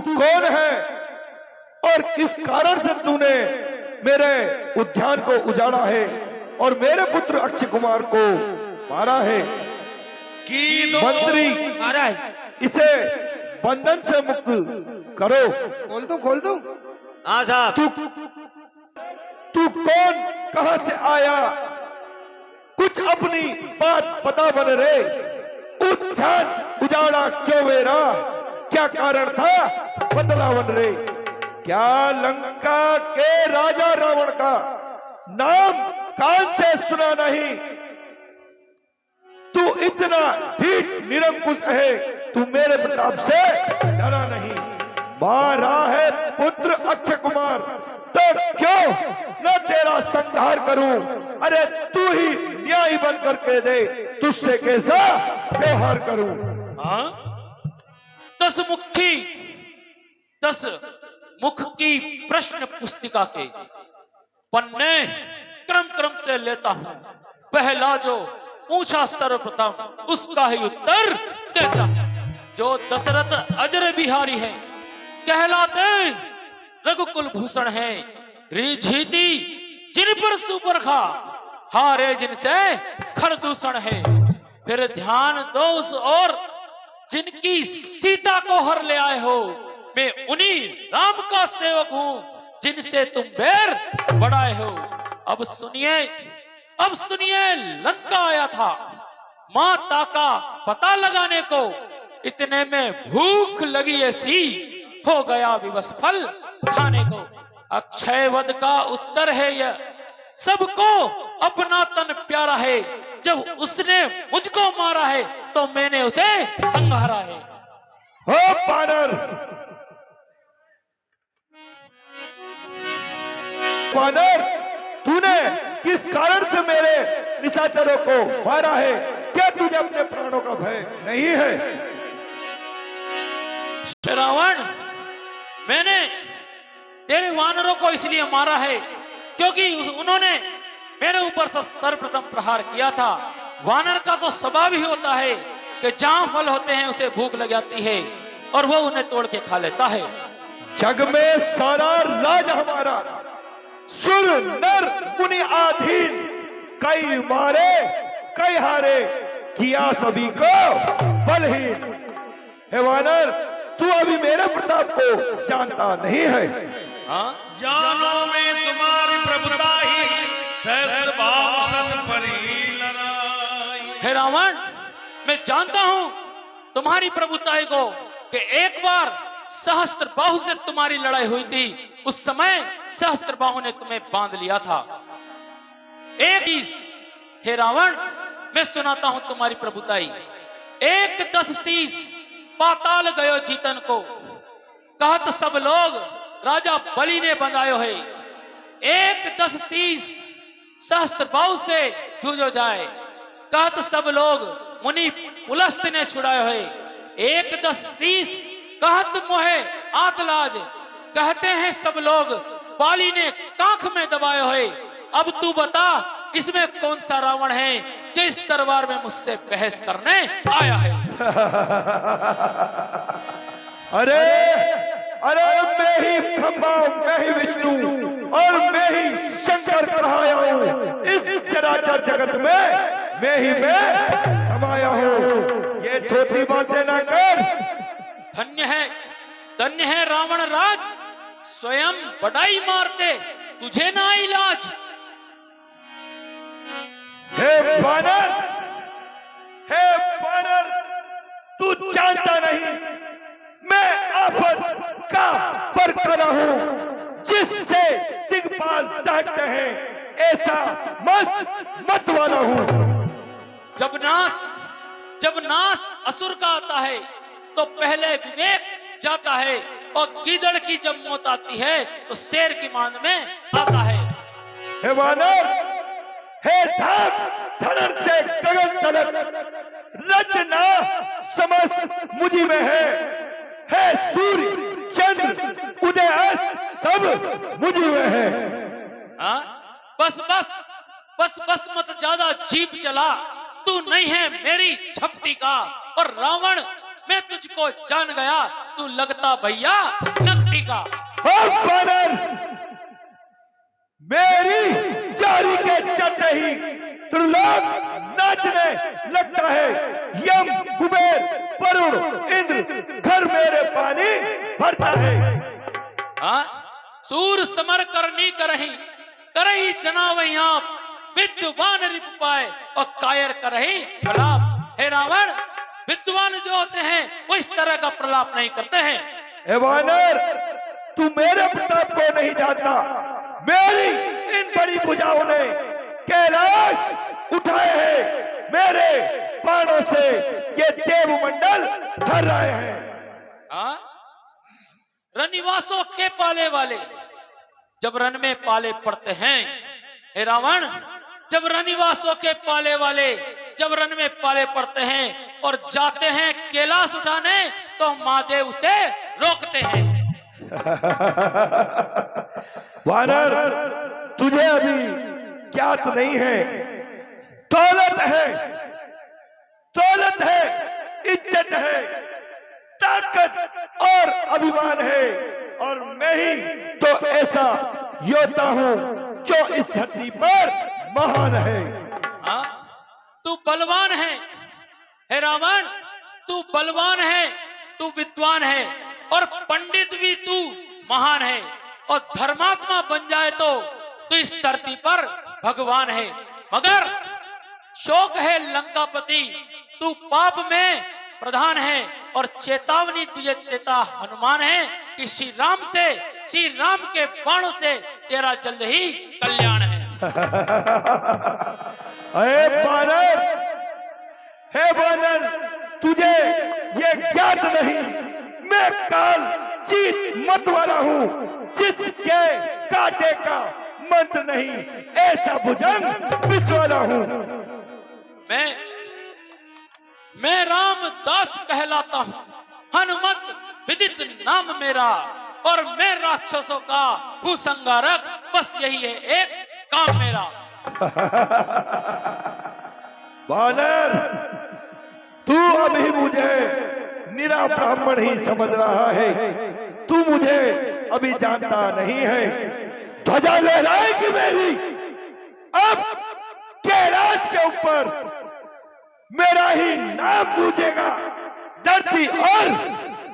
कौन है और किस कारण से तूने मेरे उद्यान को उजाड़ा है और मेरे पुत्र अक्षय कुमार को मारा है? मंत्री, इसे बंधन से मुक्त करो। खोल दूं? हाँ साहब। तू कौन, कहां से आया, कुछ अपनी बात पता बन रे। उद्यान उजाड़ा क्यों मेरा, क्या कारण था, बदला बन रे। क्या लंका के राजा रावण का नाम कान से सुना नहीं? तू इतना ढीठ निरंकुश है, तू मेरे प्रताप से डरा नहीं। मारा है पुत्र अक्षय कुमार, तो क्यों न तेरा संहार करूं? अरे तू ही न्याय बन करके दे, तुझसे कैसा व्यवहार करूं? हाँ? 10 मुख की प्रश्न पुस्तिका के पन्ने क्रम से लेता हूं। पहला जो पूछा सर्वप्रथम उसका ही उत्तर देता हूं। जो दशरथ अजर बिहारी है, कहलाते रघुकुल भूषण है। रिझीती जिन पर सुपरखा, हारे जिनसे खरदूषण है। फिर ध्यान दो उस और जिनकी सीता को हर ले आए हो। मैं उन्हीं राम का सेवक हूं जिनसे तुम बैर बढ़ाए हो। अब सुनिए लंका आया था माता का पता लगाने को। इतने में भूख लगी ऐसी, हो गया विवश फल खाने को। अक्षय वध का उत्तर है यह, सबको अपना तन प्यारा है। जब उसने मुझको मारा है तो मैंने उसे संहारा है। हो बानर, तूने किस कारण से मेरे निशाचरों को मारा है? क्या तुझे अपने प्राणों का भय नहीं है? रावण, मैंने तेरे वानरों को इसलिए मारा है क्योंकि उन्होंने मेरे ऊपर सर्वप्रथम प्रहार किया था। वानर का तो स्वभाव ही होता है कि जहां फल होते हैं उसे भूख लग जाती है और वो उन्हें तोड़ के खा लेता है। जग में सारा राज हमारा, सुर नर मुनि आधीन। कई मारे कई हारे, किया सभी को बलहीन। हे वानर, तू अभी मेरे प्रताप को जानता नहीं है। हाँ? जानो में तुम्हारी प्रभुता ही, सहस्त्र बाहु सन परी लड़ाई। हे रावण, मैं जानता हूं तुम्हारी प्रभुताई को कि एक बार सहस्त्र बाहु से तुम्हारी लड़ाई हुई थी। उस समय सहस्त्र बाहु ने तुम्हें बांध लिया था। हे रावण, मैं सुनाता हूं तुम्हारी प्रभुताई। 10 शीश पाताल गयो जीतन को, कहत सब लोग राजा बलि ने बंधायो है। 10 शीश सहस्त्र बाहु से जूझो जाए, कहत सब लोग मुनि पुलस्त ने छुड़ायो है। 10 शीश कहत मोहे आतलाज, कहते हैं सब लोग बाली ने कांख में दबायो है। अब तू बता इसमें कौन सा रावण है जो इस दरबार में मुझसे बहस करने आया है? अरे मैं ही ब्रह्मा, मैं ही विष्णु और मैं ही शंकर कहाया हूँ। इस चराचर जगत में मैं समाया हूँ। ये थोड़ी बातें ना कर। धन्य है रावण राज, स्वयं बड़ाई मारते तुझे ना इलाज। हे बानर, तू जानता नहीं मैं आफत का बरकरा हूं, जिससे दिग्पाल दहकते हैं ऐसा मस्त मत वाला हूं। जब नाश असुर का आता है तो पहले विवेक जाता है, और गीदड़ की जब मौत आती है तो शेर की मान में आता है। हे वानर, हे धड़ से गगन तलक, रचना समस्त मुझी में है सूर्य चंद्र उदय अस्त सब मुझी में है। बस मत ज्यादा जीप चला, तू नहीं है मेरी झपटी का। और रावण, मैं तुझको जान गया, तू लगता भैया नकटी का। हो बानर, मेरी यारी के चलते ही त्रिलोक नाचने लगता है। यम, कुबेर, वरुण, इंद्र घर मेरे पानी भरता है। हाँ? सूर समर करनी करही जनावई आप, विद्वान रिप पाए और कायर करही प्रलाप। हे रावण, विद्वान जो होते हैं वो इस तरह का प्रलाप नहीं करते हैं। हे वानर, तू मेरे प्रताप को नहीं जानता। मेरी इन बड़ी भुजाओं ने कैलाश उठाए हैं। मेरे बाणों से ये देवमंडल धर रहे हैं। हाँ? रनिवासों के पाले वाले जब रन में पाले पड़ते हैं, हे रावण, जब रनिवासों के पाले वाले जब रन में पाले पड़ते हैं और जाते हैं कैलाश उठाने, तो महादेव उसे रोकते हैं। वानर, तुझे अभी ज्ञात नहीं है, दौलत है, इज्जत है, ताकत और अभिमान है, और मैं ही तो ऐसा योद्धा हूं जो इस धरती पर महान है। हाँ? तू बलवान है, हे रावण, तू बलवान है, तू विद्वान है, और पंडित भी तू महान है, और धर्मात्मा बन जाए तो तू इस धरती पर भगवान है। मगर शोक है लंकापति, तू पाप में प्रधान है, और चेतावनी तुझे देता हनुमान है कि श्री राम के बाणों से तेरा जल्द ही कल्याण है। हे बानर, तुझे ये ज्ञात नहीं, मैं काल चीत मत वाला हूँ, जिसके कांटे का मंत्र नहीं, ऐसा भुजंग विष वाला हूँ। मैं रामदास कहलाता हूँ, हनुमत विदित नाम मेरा, और मैं राक्षसों का भूसंगारक, बस यही है एक काम मेरा। वानर, तू अभी मुझे निरा ब्राह्मण ही समझ रहा है, तू मुझे अभी जानता नहीं है। ध्वजा लहराएगी मेरी, अब कैलाश के ऊपर मेरा ही नाम गूंजेगा, धरती और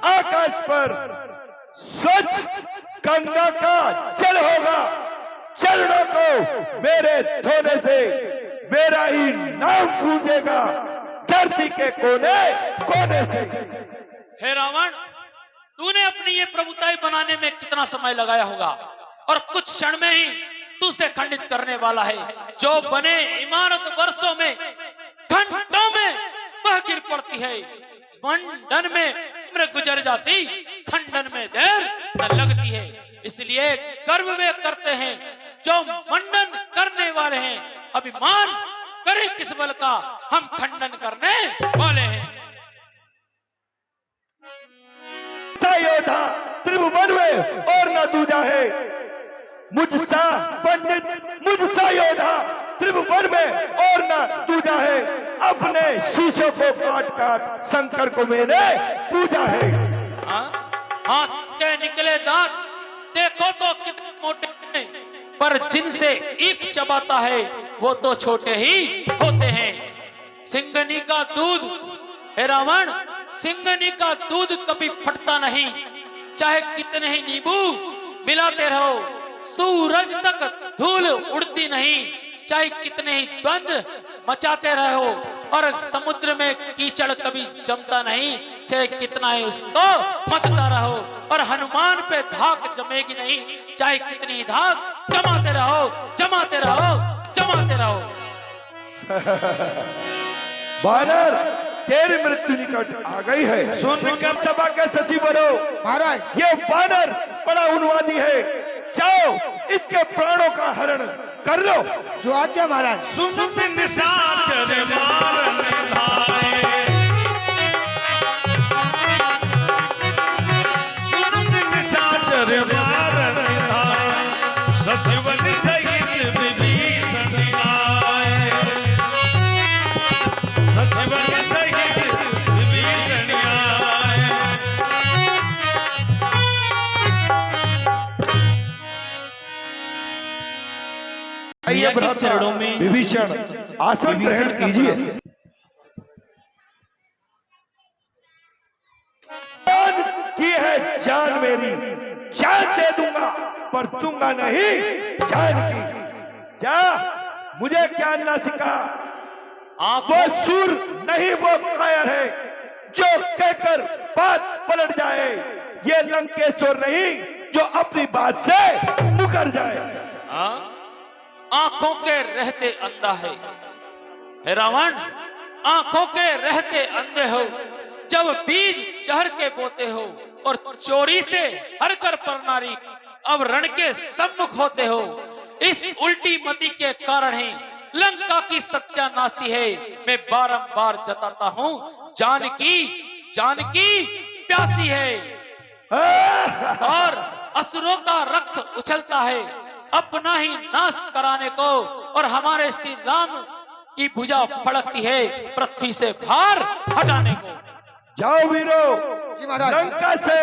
आकाश पर स्वच्छ गंगा का जल होगा। चरणों को मेरे धोने से मेरा ही नाम गूंजेगा, धरती के कोने कोने से। हे रावण, तूने अपनी ये प्रभुताई बनाने में कितना समय लगाया होगा, और कुछ क्षण में ही तू उसे खंडित करने वाला है। जो बने इमारत वर्षों में, घंटों में वह गिर पड़ती है। मंडन में उम्र गुजर जाती, खंडन में देर न लगती है। इसलिए गर्व वे करते हैं जो मंडन करने वाले हैं। अभिमान करे किस बल का, हम खंडन करने वाले हैं। योद्धा त्रिभुवन में और न दूजा है, मुझसा पंडित, मुझसा योद्धा त्रिभुवन में और न दूजा है। अपने शीशों को काट काट शंकर को मैंने पूजा है। हाथ के निकले दांत देखो तो कितने मोटे हैं, पर जिनसे ईख चबाता है वो तो छोटे ही होते हैं। सिंगनी का दूध, हे रावण, सिंगनी का दूध कभी फटता नहीं, चाहे कितने ही नींबू मिलाते रहो। सूरज तक धूल उड़ती नहीं, चाहे कितने ही द्वंद मचाते रहो। और समुद्र में कीचड़ कभी जमता नहीं, चाहे कितना ही उसको मथता रहो। और हनुमान पे धाक जमेगी नहीं, चाहे कितनी धाक जमाते रहो, जमाते रहो, जमाते रहो। वानर, तेरी मृत्यु निकट आ गई है। सुन कब सभा के सचिव बनो महाराज। ये वानर बड़ा उन्मादी है, जाओ इसके प्राणों का हरण कर लो। जो आज्ञा महाराज। सुनत निशाचर मारन धाये, सुनत निशाचर मारन धाये, सचिवन सहित विभीषण आए, सचिवन सहित विभीषण आए। प्रिय के भ्राता चरणों में विभीषण आसन ग्रहण कीजिए। जान की है जान मेरी, जान दे दूंगा पर दूंगा नहीं जान की। जा, मुझे क्या ना सिखा, वो सुर नहीं वो कायर है जो कहकर बात पलट जाए, ये लंकेश्वर नहीं जो अपनी बात से मुकर जाए। आंखों के रहते अंधा है हे रावण, आंखों के रहते अंधे हो, जब बीज चहर के बोते हो और चोरी से हर कर पर नारी अब रण के सम्मुख होते हो। इस उल्टी मति के कारण ही लंका की सत्यानाशी है। मैं बारंबार जताता हूँ, जानकी प्यासी है और असुरों का रक्त उछलता है अपना ही नाश कराने को, और हमारे श्री राम की भुजा फड़कती है पृथ्वी से भार हटाने को। जाओ वीरो, लंका से